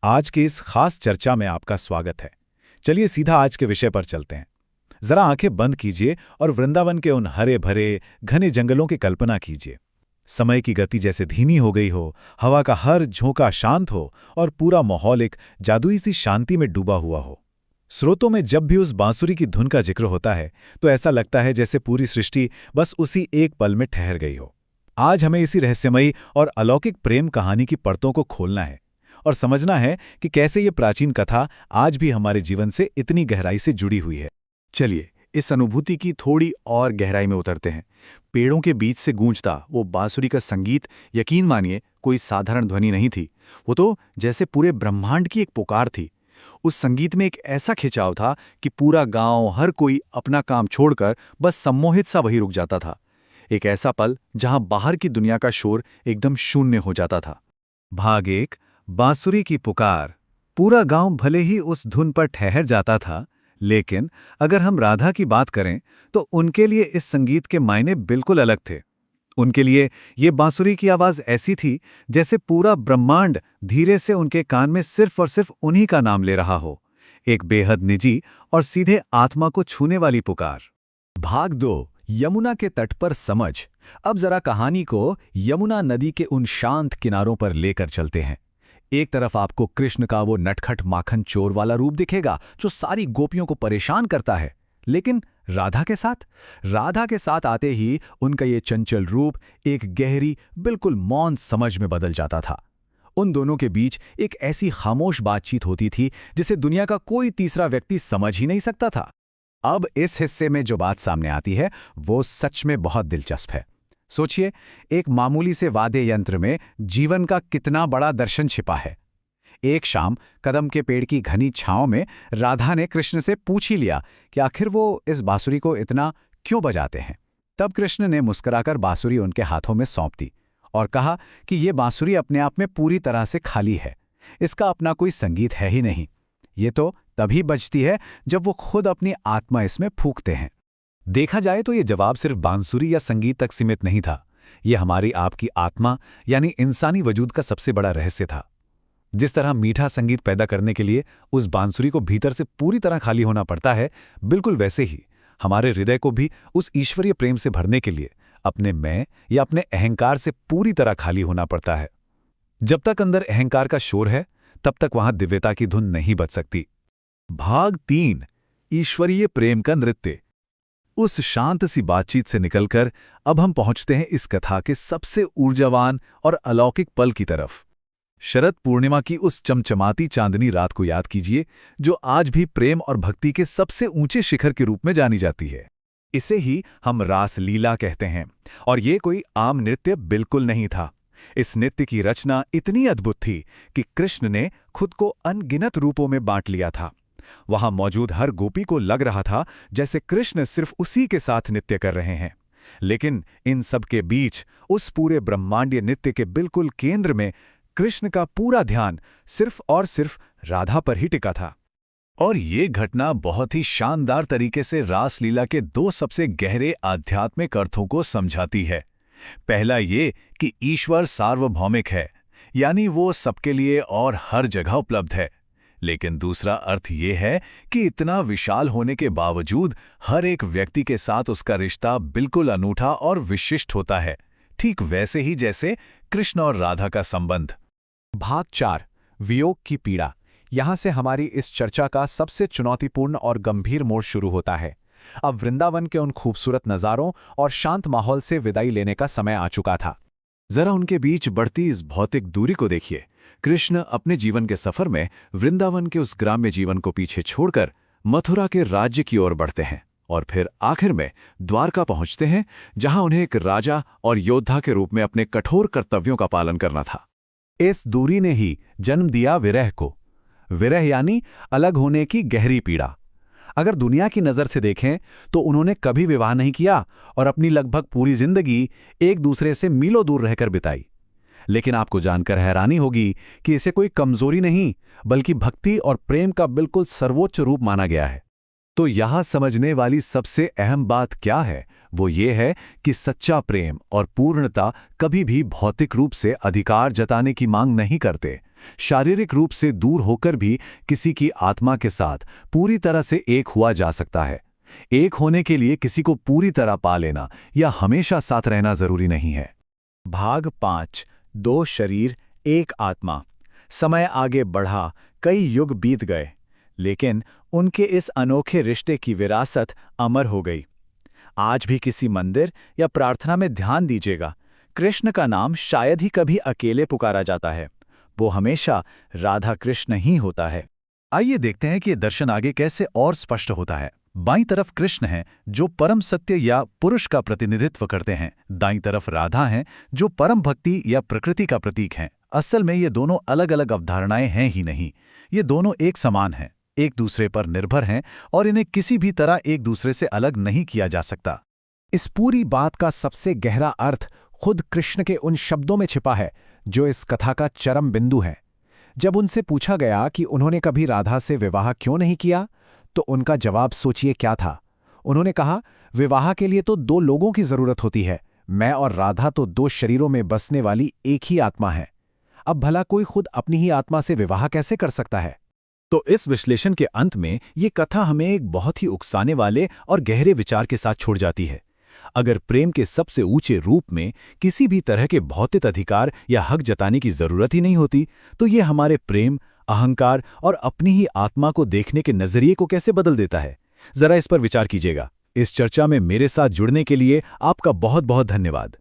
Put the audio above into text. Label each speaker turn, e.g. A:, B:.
A: आज की इस खास चर्चा में आपका स्वागत है। चलिए सीधा आज के विषय पर चलते हैं। जरा आंखें बंद कीजिए और वृंदावन के उन हरे भरे घने जंगलों की कल्पना कीजिए। समय की गति जैसे धीमी हो गई हो, हवा का हर झोंका शांत हो और पूरा माहौल एक जादुई सी शांति में डूबा हुआ हो। स्रोतों में जब भी उस बांसुरी की धुन का जिक्र होता है तो ऐसा लगता है जैसे पूरी सृष्टि बस उसी एक पल में ठहर गई हो। आज हमें इसी रहस्यमयी और अलौकिक प्रेम कहानी की परतों को खोलना है और समझना है कि कैसे ये प्राचीन कथा आज भी हमारे जीवन से इतनी गहराई से जुड़ी हुई है।
B: चलिए इस अनुभूति की थोड़ी और गहराई में उतरते हैं। पेड़ों के बीच से गूंजता वो बांसुरी का संगीत, यकीन मानिए, कोई साधारण ध्वनि नहीं थी। वो तो जैसे पूरे ब्रह्मांड की एक पुकार थी। उस संगीत में एक ऐसा खिंचाव था कि पूरा गांव, हर कोई अपना काम छोड़कर बस सम्मोहित सा वहीं रुक जाता था। एक ऐसा पल जहां बाहर की दुनिया का शोर एकदम शून्य हो जाता था।
A: भाग 1, बांसुरी की पुकार। पूरा गांव भले ही उस धुन पर ठहर जाता था, लेकिन अगर हम राधा की बात करें तो उनके लिए इस संगीत के मायने बिल्कुल अलग थे। उनके लिए ये बांसुरी की आवाज ऐसी थी जैसे पूरा ब्रह्मांड धीरे से उनके कान में सिर्फ और सिर्फ उन्हीं का नाम ले रहा हो। एक बेहद निजी और सीधे आत्मा को छूने वाली पुकार।
B: भाग 2, यमुना के तट पर समझ। अब जरा कहानी को यमुना नदी के उन शांत किनारों पर लेकर चलते हैं। एक तरफ आपको कृष्ण का वो नटखट माखन चोर वाला रूप दिखेगा जो सारी गोपियों को परेशान करता है, लेकिन राधा के साथ आते ही उनका ये चंचल रूप एक गहरी, बिल्कुल मौन समझ में बदल जाता था। उन दोनों के बीच एक ऐसी खामोश बातचीत होती थी जिसे दुनिया का कोई तीसरा व्यक्ति समझ ही नहीं सकता था। अब इस हिस्से में जो बात सामने आती है वो सच में बहुत दिलचस्प है। सोचिए, एक मामूली से वाद्य यंत्र में जीवन का कितना बड़ा दर्शन छिपा है। एक शाम कदम के पेड़ की घनी छांव में राधा ने कृष्ण से पूछ ही लिया कि आखिर वो इस बांसुरी को इतना क्यों बजाते हैं। तब कृष्ण ने मुस्कुराकर बांसुरी उनके हाथों में सौंप दी और कहा कि ये बांसुरी अपने आप में पूरी तरह से खाली है। इसका अपना कोई संगीत है ही नहीं। ये तो तभी बजती है जब वो खुद अपनी आत्मा इसमें फूंकते हैं।
A: देखा जाए तो ये जवाब सिर्फ बांसुरी या संगीत तक सीमित नहीं था। ये हमारी आपकी आत्मा यानी इंसानी वजूद का सबसे बड़ा रहस्य था। जिस तरह मीठा संगीत पैदा करने के लिए उस बांसुरी को भीतर से पूरी तरह खाली होना पड़ता है, बिल्कुल वैसे ही हमारे हृदय को भी उस ईश्वरीय प्रेम से भरने के लिए अपने मैं या अपने अहंकार से पूरी तरह खाली होना पड़ता है। जब तक अंदर अहंकार का शोर है, तब तक वहां दिव्यता की धुन नहीं बज सकती। भाग 3, ईश्वरीय प्रेम का नृत्य। उस शांत सी बातचीत से निकलकर अब हम पहुंचते हैं इस कथा के सबसे ऊर्जावान और अलौकिक पल की तरफ। शरद पूर्णिमा की उस चमचमाती चांदनी रात को याद कीजिए, जो आज भी प्रेम और भक्ति के सबसे ऊंचे शिखर के रूप में जानी जाती है। इसे ही हम रास लीला कहते हैं, और ये कोई आम नृत्य बिल्कुल नहीं था। इस नृत्य की रचना इतनी अद्भुत थी कि कृष्ण ने खुद को अनगिनत रूपों में बांट लिया था। वहां मौजूद हर गोपी को लग रहा था जैसे कृष्ण सिर्फ उसी के साथ नृत्य कर रहे हैं। लेकिन इन सब के बीच उस पूरे ब्रह्मांडीय नृत्य के बिल्कुल केंद्र में कृष्ण का पूरा ध्यान सिर्फ और सिर्फ राधा पर ही टिका था। और ये घटना बहुत ही शानदार तरीके से रासलीला के 2 सबसे गहरे आध्यात्मिक अर्थों को समझाती है। पहला ये कि ईश्वर सार्वभौमिक है, यानी वो सबके लिए और हर जगह उपलब्ध है। लेकिन दूसरा अर्थ ये है कि इतना विशाल होने के बावजूद हर एक व्यक्ति के साथ उसका रिश्ता बिल्कुल अनूठा और विशिष्ट होता है, ठीक वैसे ही जैसे कृष्ण और राधा का संबंध।
B: भाग 4, वियोग की पीड़ा। यहां से हमारी इस चर्चा का सबसे चुनौतीपूर्ण और गंभीर मोड़ शुरू होता है। अब वृंदावन के उन खूबसूरत नज़ारों और शांत माहौल से विदाई लेने का समय आ चुका था।
A: जरा उनके बीच बढ़ती इस भौतिक दूरी को देखिए। कृष्ण अपने जीवन के सफर में वृंदावन के उस ग्राम्य जीवन को पीछे छोड़कर मथुरा के राज्य की ओर बढ़ते हैं और फिर आखिर में द्वारका पहुंचते हैं, जहां उन्हें एक राजा और योद्धा के रूप में अपने कठोर कर्तव्यों का पालन करना था। इस दूरी ने ही जन्म दिया विरह को। विरह यानी अलग होने की गहरी पीड़ा। अगर दुनिया की नज़र से देखें तो उन्होंने कभी विवाह नहीं किया और अपनी लगभग पूरी जिंदगी एक दूसरे से मीलों दूर रहकर बिताई। लेकिन आपको जानकर हैरानी होगी कि इसे कोई कमजोरी नहीं, बल्कि भक्ति और प्रेम का बिल्कुल सर्वोच्च रूप माना गया है। तो यहाँ समझने वाली सबसे अहम बात क्या है, वो ये है कि सच्चा प्रेम और पूर्णता कभी भी भौतिक रूप से अधिकार जताने की मांग नहीं करते। शारीरिक रूप से दूर होकर भी किसी की आत्मा के साथ पूरी तरह से एक हुआ जा सकता है। एक होने के लिए किसी को पूरी तरह पा लेना या हमेशा साथ रहना जरूरी नहीं है।
B: भाग 5 2 शरीर एक आत्मा। समय आगे बढ़ा, कई युग बीत गए, लेकिन उनके इस अनोखे रिश्ते की विरासत अमर हो गई। आज भी किसी मंदिर या प्रार्थना में ध्यान दीजिएगा, कृष्ण का नाम शायद ही कभी अकेले पुकारा जाता है, वो हमेशा राधा कृष्ण ही होता है।
A: आइए देखते हैं कि ये दर्शन आगे कैसे और स्पष्ट होता है। बाईं तरफ कृष्ण हैं जो परम सत्य या पुरुष का प्रतिनिधित्व करते हैं, दाईं तरफ राधा हैं जो परम भक्ति या प्रकृति का प्रतीक हैं। असल में ये दोनों अलग अलग अवधारणाएं हैं ही नहीं, ये दोनों एक समान हैं, एक दूसरे पर निर्भर हैं और इन्हें किसी भी तरह एक दूसरे से अलग नहीं किया जा सकता।
B: इस पूरी बात का सबसे गहरा अर्थ खुद कृष्ण के उन शब्दों में छिपा है जो इस कथा का चरम बिंदु है। जब उनसे पूछा गया कि उन्होंने कभी राधा से विवाह क्यों नहीं किया, तो उनका जवाब सोचिए क्या था। उन्होंने कहा, विवाह के लिए तो 2 लोगों की जरूरत होती है, मैं और राधा तो 2 शरीरों में बसने वाली एक ही आत्मा है। अब भला कोई खुद अपनी ही आत्मा से विवाह कैसे कर सकता है?
A: तो इस विश्लेषण के अंत में ये कथा हमें एक बहुत ही उकसाने वाले और गहरे विचार के साथ छोड़ जाती है। अगर प्रेम के सबसे ऊंचे रूप में किसी भी तरह के भौतिक अधिकार या हक जताने की जरूरत ही नहीं होती, तो ये हमारे प्रेम, अहंकार और अपनी ही आत्मा को देखने के नजरिए को कैसे बदल देता है। जरा इस पर विचार कीजिएगा। इस चर्चा में मेरे साथ जुड़ने के लिए आपका बहुत बहुत धन्यवाद।